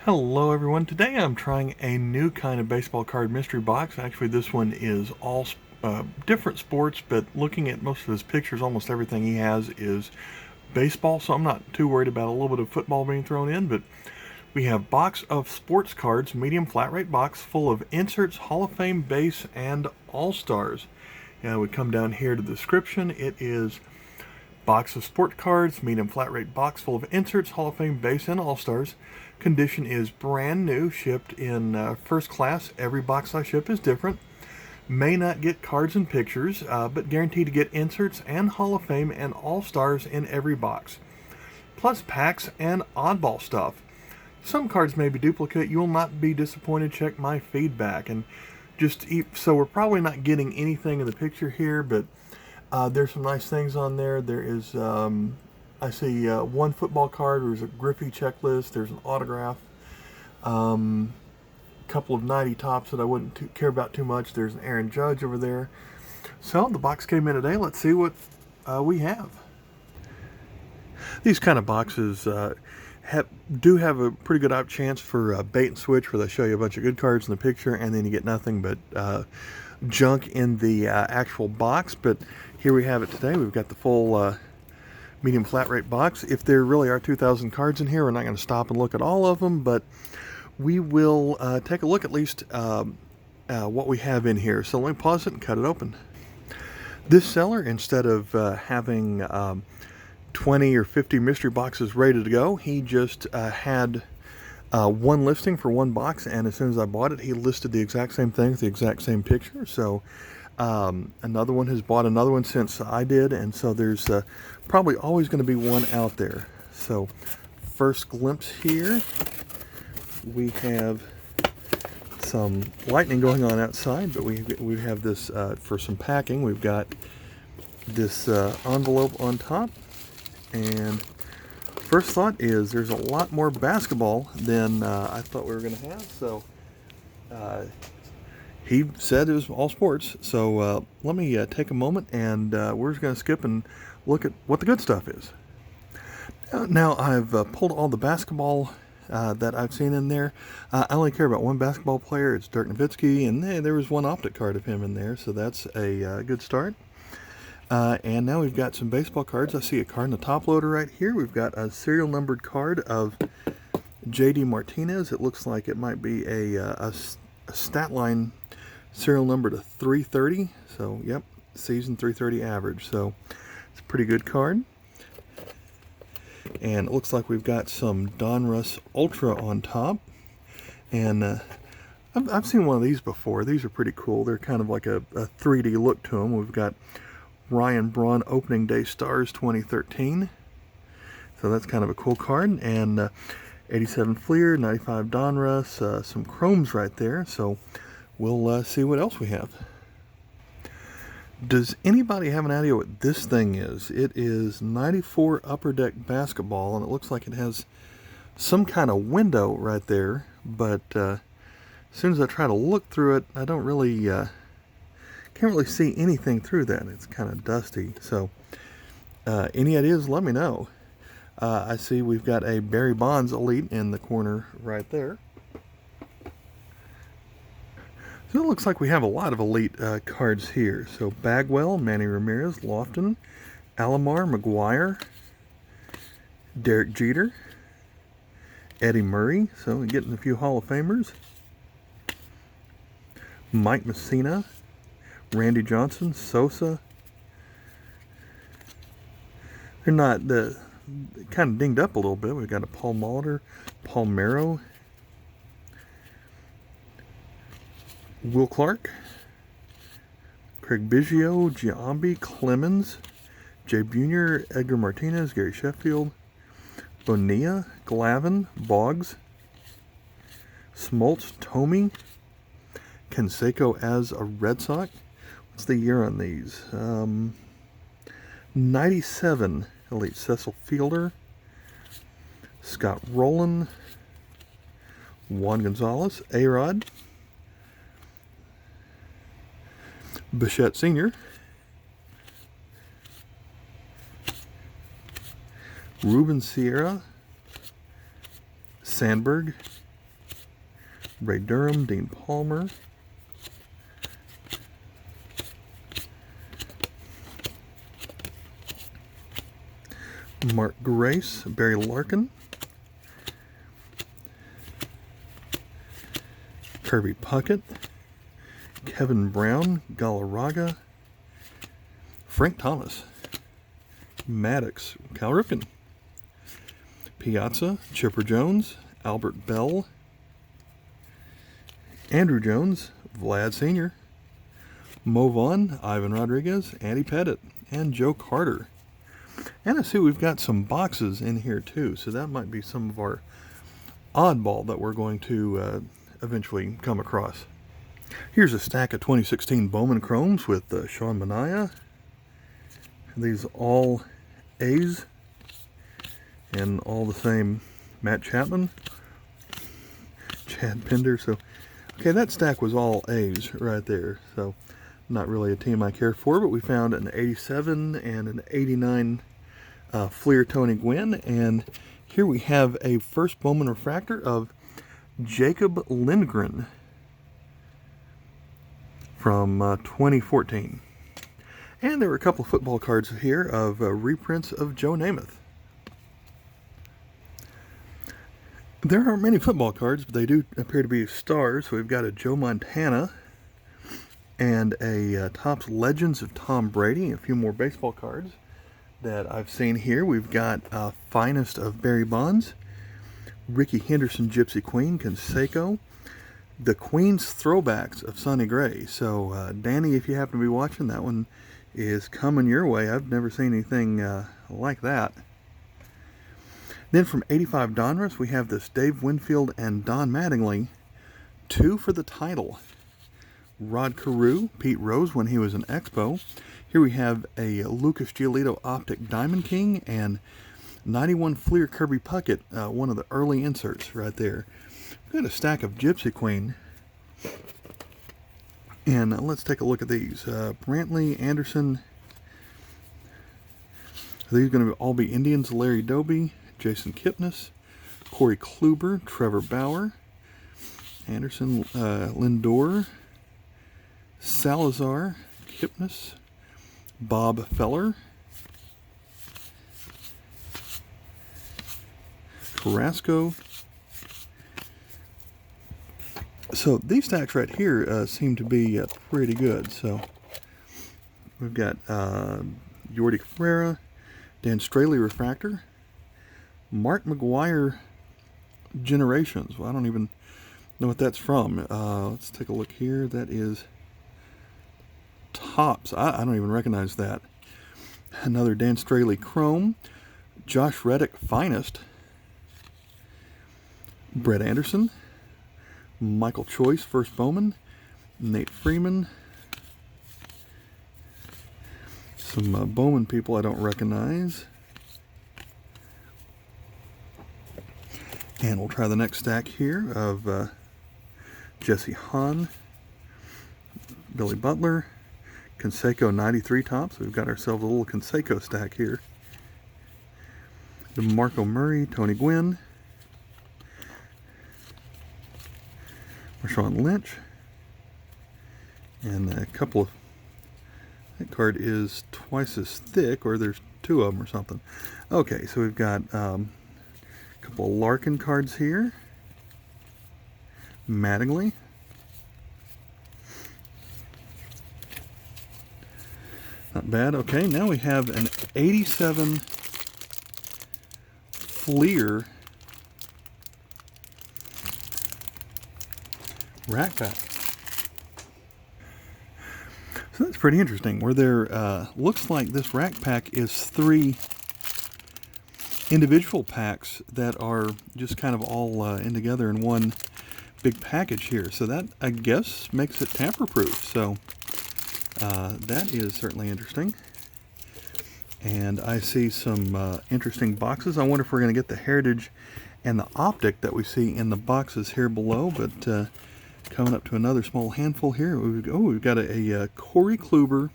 Hello everyone. Today I'm trying a new kind of baseball card mystery box. Actually, this one is all different sports, but looking at most of his pictures, almost everything he has is baseball, so I'm not too worried about a little bit of football being thrown in. But we have box of sports cards, medium flat rate box full of inserts, Hall of Fame base, and All-Stars. And we come down here to the description. It is box of sport cards, medium flat rate box full of inserts, Hall of Fame base, and All-Stars. Condition is brand new, shipped in first class. Every box I ship is different. May not get cards and pictures, but guaranteed to get inserts and Hall of Fame and All-Stars in every box. Plus packs and oddball stuff. Some cards may be duplicate. You will not be disappointed. Check my feedback. And so we're probably not getting anything in the picture here, but there's some nice things on there. There is, I see one football card. There's a Griffey checklist. There's an autograph. A couple of 90 tops that I wouldn't care about too much. There's an Aaron Judge over there. So the box came in today. Let's see what we have. These kind of boxes do have a pretty good chance for bait and switch, where they show you a bunch of good cards in the picture and then you get nothing but junk in the actual box. But here we have it today. We've got the full medium flat rate box. If there really are 2,000 cards in here, we're not going to stop and look at all of them, but we will take a look at least what we have in here. So let me pause it and cut it open. This seller, instead of having 20 or 50 mystery boxes ready to go, he just had one listing for one box, and as soon as I bought it, he listed the exact same thing with the exact same picture. So another one has bought another one since I did, and so there's probably always going to be one out there. So first glimpse here, we have some lightning going on outside, but we have this for some packing. We've got this envelope on top, and first thought is there's a lot more basketball than I thought we were going to have. So he said it was all sports. So let me take a moment, and we're just going to skip and look at what the good stuff is. Now I've pulled all the basketball that I've seen in there. I only care about one basketball player. It's Dirk Nowitzki, and there was one optic card of him in there, so that's a good start. And now we've got some baseball cards. I see a card in the top loader right here. We've got a serial numbered card of J.D. Martinez. It looks like it might be a stat line serial number to 330. So, yep, season 330 average. So, it's a pretty good card. And it looks like we've got some Donruss Ultra on top. And I've seen one of these before. These are pretty cool. They're kind of like a 3D look to them. We've got Ryan Braun Opening Day Stars 2013. So that's kind of a cool card. And 87 Fleer, 95 Donruss, some chromes right there. So we'll see what else we have. Does anybody have an idea what this thing is? It is 94 Upper Deck Basketball, and it looks like it has some kind of window right there. But as soon as I try to look through it, I don't really can't really see anything through that. It's kind of dusty. So any ideas, let me know. I see we've got a Barry Bonds Elite in the corner right there. So it looks like we have a lot of Elite cards here. So Bagwell, Manny Ramirez, Lofton, Alomar, McGuire, Derek Jeter, Eddie Murray. So we're getting a few Hall of Famers. Mike Messina, Randy Johnson, Sosa. They're not kind of dinged up a little bit. We've got a Paul Molitor, Paul Merrow, Will Clark, Craig Biggio, Giambi, Clemens, Jay Buhner, Edgar Martinez, Gary Sheffield, Bonilla, Glavine, Boggs, Smoltz, Tomey, Canseco as a Red Sox. What's the year on these? 97 Elite. Cecil Fielder, Scott Rowland, Juan Gonzalez, A-Rod, Bichette Sr., Ruben Sierra, Sandberg, Ray Durham, Dean Palmer, Mark Grace, Barry Larkin, Kirby Puckett, Kevin Brown, Galarraga, Frank Thomas, Maddox, Cal Ripken, Piazza, Chipper Jones, Albert Bell, Andrew Jones, Vlad Sr., Mo Vaughn, Ivan Rodriguez, Andy Pettit, and Joe Carter. And I see we've got some boxes in here too, so that might be some of our oddball that we're going to eventually come across. Here's a stack of 2016 Bowman Chromes with Sean Manaea. These all A's and all the same Matt Chapman, Chad Pender. So, okay, that stack was all A's right there. So, not really a team I care for, but we found an 87 and an 89 Fleer Tony Gwynn. And here we have a first Bowman refractor of Jacob Lindgren from 2014. And there were a couple of football cards here of reprints of Joe Namath. There aren't many football cards, but they do appear to be stars. So we've got a Joe Montana and a Topps Legends of Tom Brady. A few more baseball cards that I've seen here. We've got Finest of Barry Bonds, Ricky Henderson, Gypsy Queen, Canseco, the Queen's Throwbacks of Sonny Gray. So, Danny, if you happen to be watching, that one is coming your way. I've never seen anything like that. Then from 85 Donruss, we have this Dave Winfield and Don Mattingly, 2 for the title. Rod Carew, Pete Rose when he was an Expo. Here we have a Lucas Giolito Optic Diamond King and 91 Fleer Kirby Puckett, one of the early inserts right there. We've got a stack of Gypsy Queen. And let's take a look at these. Brantley, Anderson. Are these going to all be Indians? Larry Doby, Jason Kipnis, Corey Kluber, Trevor Bauer, Anderson, Lindor, Salazar, Kipnis, Bob Feller, Carrasco. So these stacks right here seem to be pretty good. So we've got Yordi Cabrera, Dan Straley Refractor, Mark McGuire Generations. Well, I don't even know what that's from. Let's take a look here. That is Topps. I don't even recognize that. Another Dan Straley Chrome, Josh Reddick Finest, Brett Anderson, Michael Choice First Bowman, Nate Freeman, some Bowman people I don't recognize. And we'll try the next stack here of Jesse Hahn, Billy Butler, Canseco 93 Topps. We've got ourselves a little Canseco stack here. DeMarco Murray, Tony Gwynn, Marshawn Lynch, and a couple of, that card is twice as thick, or there's 2 of them or something. Okay, so we've got a couple of Larkin cards here. Mattingly. Not bad. Okay, now we have an 87 Fleer rack pack. So that's pretty interesting. Where there looks like this rack pack is 3 individual packs that are just kind of all in together in one big package here. So that, I guess, makes it tamper-proof. So that is certainly interesting. And I see some interesting boxes. I wonder if we're going to get the Heritage and the Optic that we see in the boxes here below. But coming up to another small handful here. We've got a Corey Kluber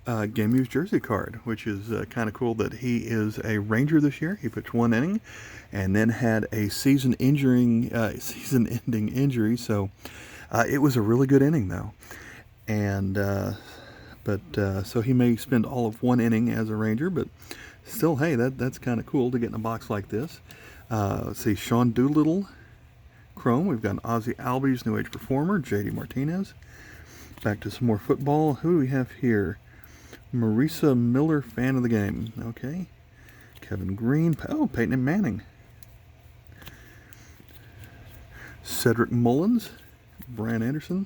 game used jersey card, which is kind of cool that he is a Ranger this year. He pitched 1 inning and then had a season-ending injury, so it was a really good inning though. And so he may spend all of 1 inning as a Ranger, but still, hey, that's kind of cool to get in a box like this. Let's see, Sean Doolittle, Chrome. We've got an Ozzie Albies New Age Performer, J.D. Martinez. Back to some more football. Who do we have here? Marisa Miller, fan of the game. Okay. Kevin Green. Oh, Peyton Manning. Cedric Mullins. Brian Anderson.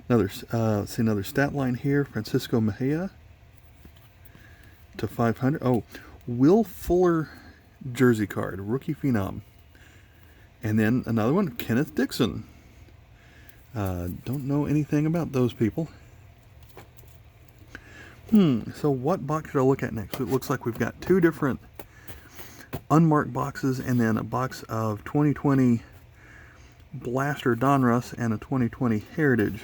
Let's see another stat line here. Francisco Mejia to 500. Oh, Will Fuller jersey card, rookie phenom. And then another one, Kenneth Dixon. Don't know anything about those people. So what box should I look at next? It looks like we've got 2 different unmarked boxes and then a box of 2020 Blaster Donruss and a 2020 Heritage.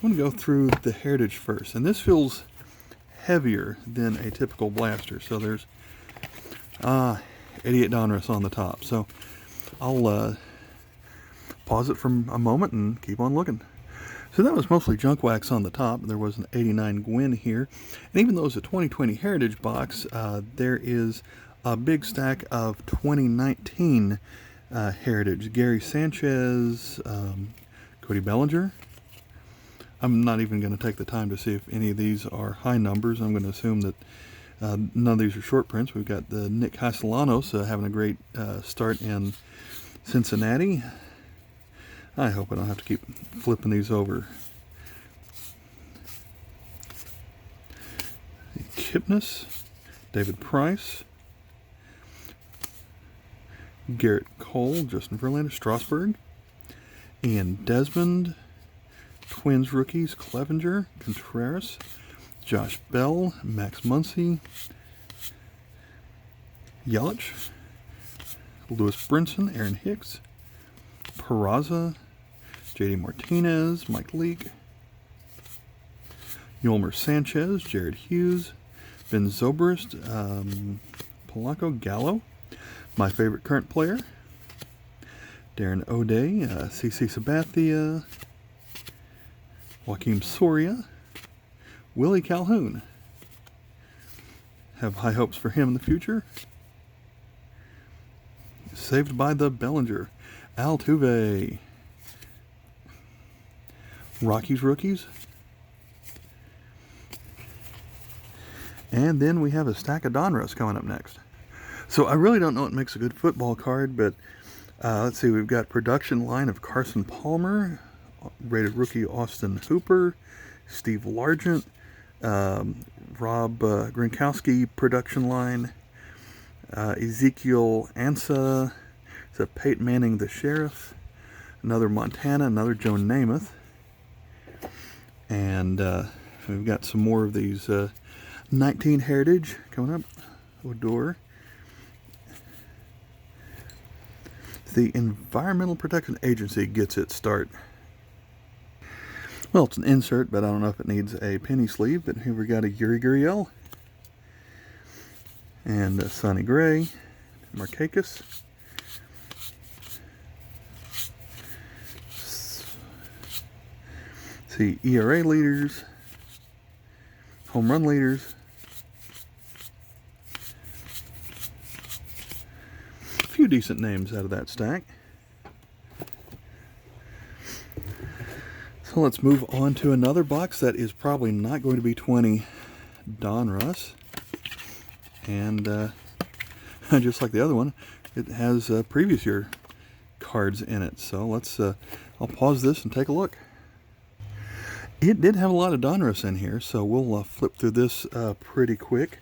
I'm going to go through the Heritage first. And this feels heavier than a typical Blaster. So there's 88 Donruss on the top. So I'll pause it for a moment and keep on looking. So that was mostly junk wax on the top. There was an 89 Gwynn here. And even though it's a 2020 Heritage box, there is a big stack of 2019 Heritage. Gary Sanchez, Cody Bellinger. I'm not even going to take the time to see if any of these are high numbers. I'm going to assume that none of these are short prints. We've got the Nick Castellanos having a great start in Cincinnati. I hope I don't have to keep flipping these over. Kipnis, David Price, Garrett Cole, Justin Verlander, Strasburg, Ian Desmond, Twins rookies, Clevenger, Contreras, Josh Bell, Max Muncy, Yelich, Lewis Brinson, Aaron Hicks, Peraza, J.D. Martinez, Mike Leake, Yolmer Sanchez, Jared Hughes, Ben Zobrist, Polanco, Gallo, my favorite current player, Darren O'Day, CC Sabathia, Joaquim Soria, Willie Calhoun. Have high hopes for him in the future. Saved by the Bellinger. Altuve. Rockies rookies. And then we have a stack of Donruss coming up next. So I really don't know what makes a good football card, but let's see, we've got production line of Carson Palmer, rated rookie Austin Hooper, Steve Largent, Rob Gronkowski production line, Ezekiel Ansa, it's a Peyton Manning the Sheriff, another Montana, another Joe Namath, and we've got some more of these 19 Heritage coming up. Odor. The Environmental Protection Agency gets its start. Well, it's an insert, but I don't know if it needs a penny sleeve. But here we got a Yuri Gurriel and Sonny Gray, Markakis, see ERA leaders, home run leaders, a few decent names out of that stack. So let's move on to another box that is probably not going to be 20 Donruss. And just like the other one, it has previous year cards in it. So let's, I'll pause this and take a look. It did have a lot of Donruss in here, so we'll flip through this pretty quick.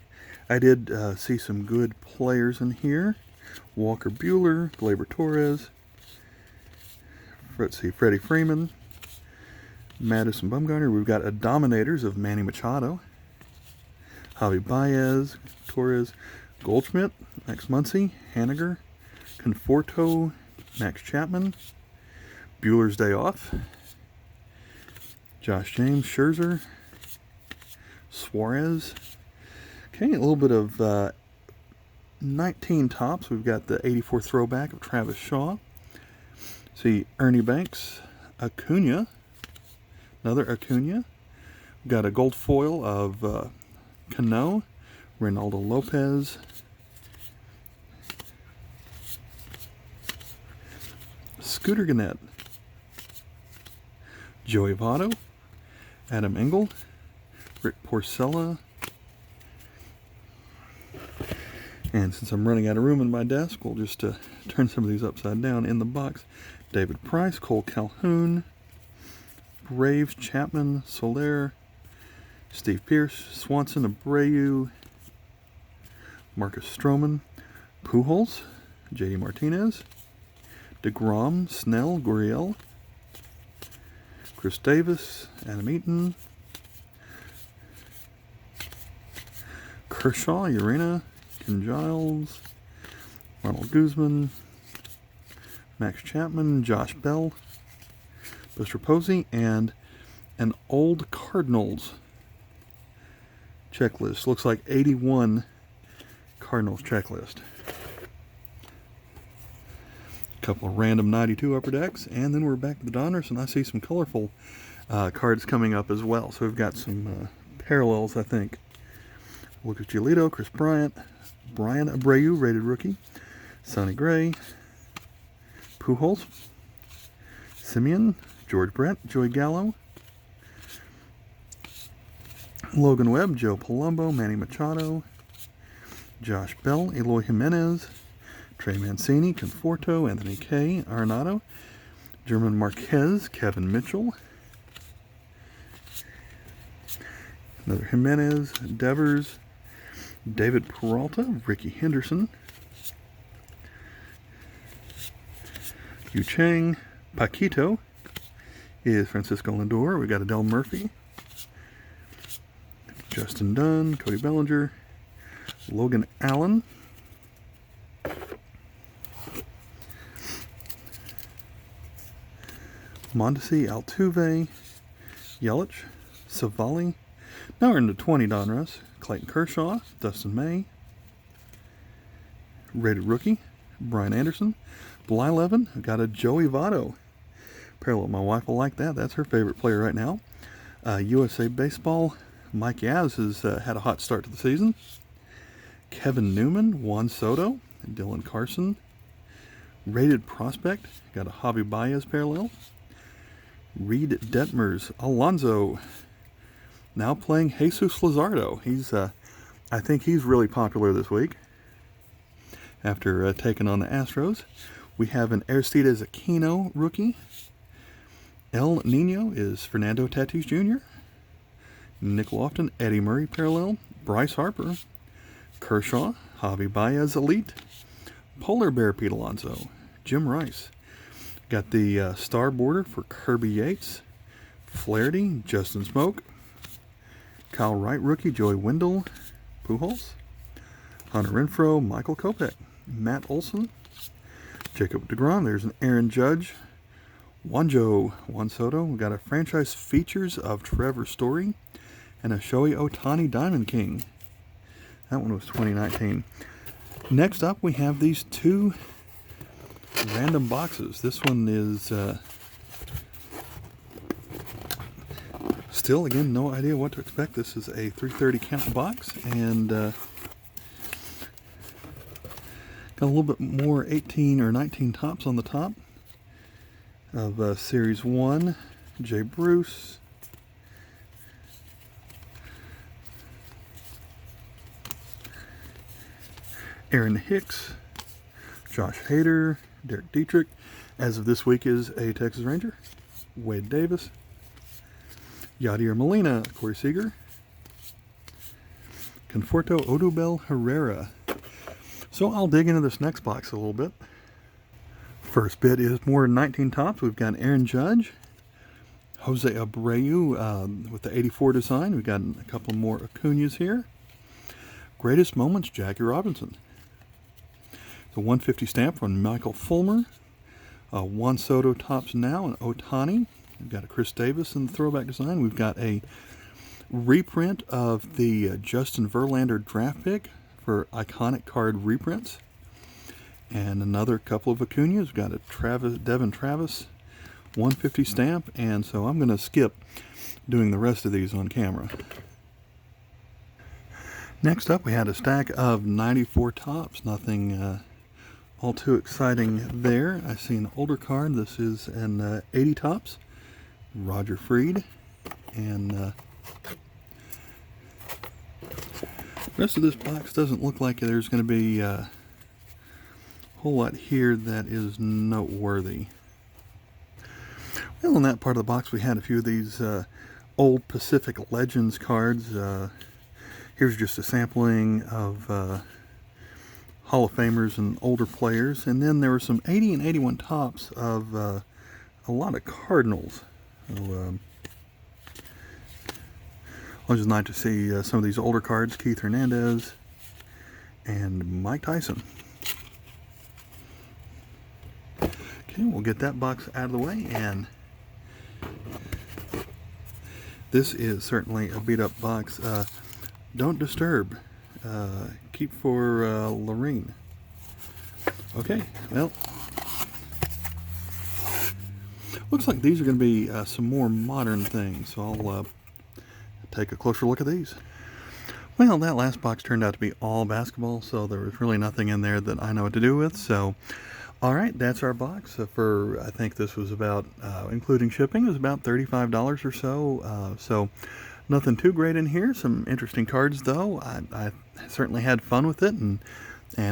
I did see some good players in here. Walker Buehler, Gleyber Torres, let's see, Freddie Freeman, Madison Bumgarner. We've got a Dominators of Manny Machado, Javi Baez, Torres, Goldschmidt, Max Muncy, Haniger, Conforto, Max Chapman, Bueller's Day Off, Josh James, Scherzer, Suarez. Okay, a little bit of 19 tops. We've got the 84 throwback of Travis Shaw. See Ernie Banks, Acuna, another Acuna. We've got a gold foil of Cano, Reynaldo Lopez, Scooter Gannett, Joey Votto, Adam Engel, Rick Porcella. And since I'm running out of room in my desk, we'll just turn some of these upside down in the box. David Price, Cole Calhoun, Braves, Chapman, Soler, Steve Pearce, Swanson, Abreu, Marcus Stroman, Pujols, J.D. Martinez, DeGrom, Snell, Gurriel, Chris Davis, Adam Eaton, Kershaw, Urena, Ken Giles, Ronald Guzman, Max Chapman, Josh Bell, Buster Posey, and an old Cardinals checklist. Looks like 81 Cardinals checklist. A couple of random 92 upper decks, and then we're back to the Donners, and I see some colorful cards coming up as well. So we've got some parallels, I think. Lucas Giolito, Chris Bryant, Brian Abreu, rated rookie, Sonny Gray, Pujols, Simeon, George Brett, Joey Gallo, Logan Webb, Joe Palumbo, Manny Machado, Josh Bell, Eloy Jimenez, Trey Mancini, Conforto, Anthony Kay, Arenado, German Marquez, Kevin Mitchell, another Jimenez, Devers, David Peralta, Ricky Henderson, Yu Chang, Paquito is Francisco Lindor. We got Adele Murphy, Justin Dunn, Cody Bellinger, Logan Allen, Mondesi, Altuve, Yelich, Savali. Now we're into 20 Donruss. Clayton Kershaw, Dustin May, rated rookie, Brian Anderson, Blyleven. I've got a Joey Votto parallel. My wife will like that. That's her favorite player right now. USA Baseball, Mike Yaz has had a hot start to the season. Kevin Newman, Juan Soto, Dylan Carson, rated prospect. Got a Javi Baez parallel. Reed Detmers, Alonso, now playing Jesus Luzardo. He's, I think he's really popular this week after taking on the Astros. We have an Aristides Aquino rookie. El Nino is Fernando Tatis Jr. Nick Lofton, Eddie Murray parallel. Bryce Harper, Kershaw, Javi Baez Elite, Polar Bear Pete Alonso, Jim Rice. Got the star border for Kirby Yates, Flaherty, Justin Smoke, Kyle Wright rookie, Joey Wendell, Pujols, Hunter Renfroe, Michael Kopech, Matt Olson, Jacob deGrom. There's an Aaron Judge, Juan Soto. We got a franchise features of Trevor Story and a Shohei Ohtani Diamond King. That one was 2019. Next up, we have these two random boxes. This one is still, again, no idea what to expect. This is a 330 count box, and got a little bit more 18 or 19 tops on the top of Series 1. Jay Bruce, Aaron Hicks, Josh Hader, Derek Dietrich, as of this week is a Texas Ranger, Wade Davis, Yadier Molina, Corey Seager, Conforto, Odubel Herrera. So I'll dig into this next box a little bit. First bit is more than 19 tops. We've got Aaron Judge, Jose Abreu with the 84 design. We've got a couple more Acuñas here. Greatest moments, Jackie Robinson. The 150 stamp from Michael Fulmer. Juan Soto tops now, and Ohtani. We've got a Chris Davis in the throwback design. We've got a reprint of the Justin Verlander draft pick for iconic card reprints. And another couple of Acuñas. We've got a Devin Travis 150 stamp, and so I'm going to skip doing the rest of these on camera. Next up, we had a stack of 94 tops. Nothing all too exciting there. I see an older card. This is an 80 tops, Roger Freed, and the rest of this box doesn't look like there's going to be a whole lot here that is noteworthy. Well, in that part of the box we had a few of these old Pacific Legends cards. Here's just a sampling of Hall of Famers and older players, and then there were some 80 and 81 tops of a lot of Cardinals. So, it was nice to see some of these older cards, Keith Hernandez and Mike Tyson. Okay, we'll get that box out of the way, and this is certainly a beat-up box. Don't disturb. Keep for Lorene. Okay, well, looks like these are going to be some more modern things, so I'll take a closer look at these. Well, that last box turned out to be all basketball, so there was really nothing in there that I know what to do with. So, all right, that's our box. For, I think this was about, including shipping, it was about $35 or so. So, nothing too great in here. Some interesting cards, though. I certainly had fun with it, and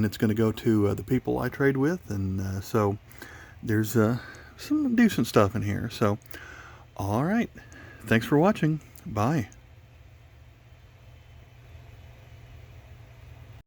it's going to go to the people I trade with, and so there's some decent stuff in here. So, all right, thanks for watching. Bye.